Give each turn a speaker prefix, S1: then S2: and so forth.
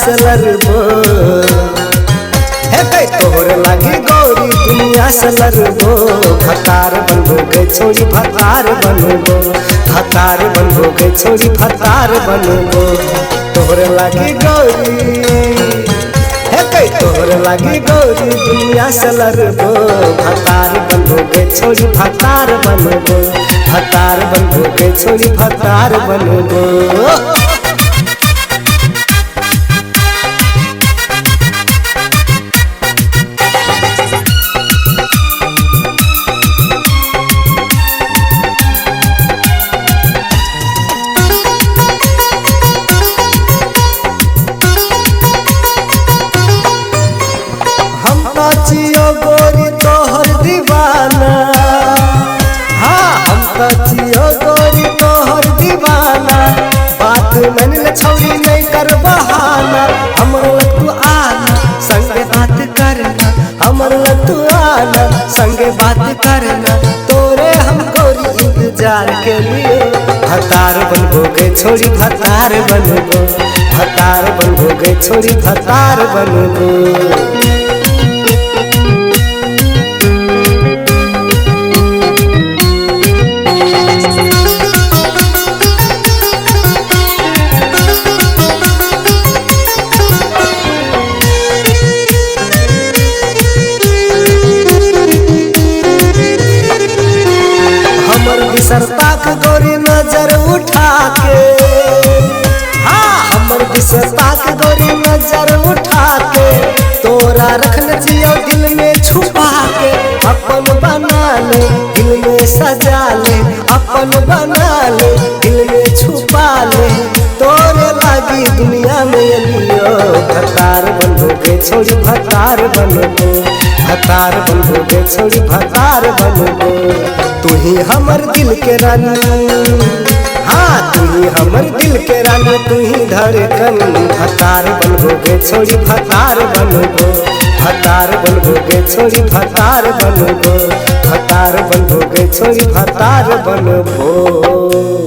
S1: से लड़बो। हे कई तोहर लागी गौरी दुनिया से लड़बो। भतार बनबो गे छोरी भतार बनबो। भतार बनबो गे छोरी भतार बनबो। तोहर लागी गौरी तोहर लागी गौरी दुनिया से लड़बो। भतार बनबो गे छोरी भतार बनबो। भतार बनबो गे छोरी भतार बनबो। जियो गोरी तोहर दीवाना। हाँ हम तो जियो गोरी तोहर दीवाना। बात मन ले छौरी नहीं कर बहाना। हमर तू आना संगे बात करना। हमर तू आना संगे बात करना। तोरे हम गोरी इंतजार के लिए। भतार बनबो गे छोरी भतार बनबो। भतार बनबो गे छोरी भतार बनबो। बिसरताक गोरी नजर उठा के। हाँ हमर बिसरताक गोरी नजर उठा के। तोरा रखने जियो दिल में छुपा के। अपन बना ले दिल में सजा ले। अपन बना ले दिल में छुपा ले। तोरे लागी दुनिया में लियो। भतार बनबो गे छोरी भतार बनबो। भतार बनबो गे छोरी भतार बनबो। तू ही हमर दिल के रानी। हाँ तू ही हमर दिल के रानी। तू ही धड़कन। भतार बनबो गे छोरी भतार बनबो। भतार बनबो गे छोरी भतार बनबो। भतार बनबो गे छोरी भतार बनबो।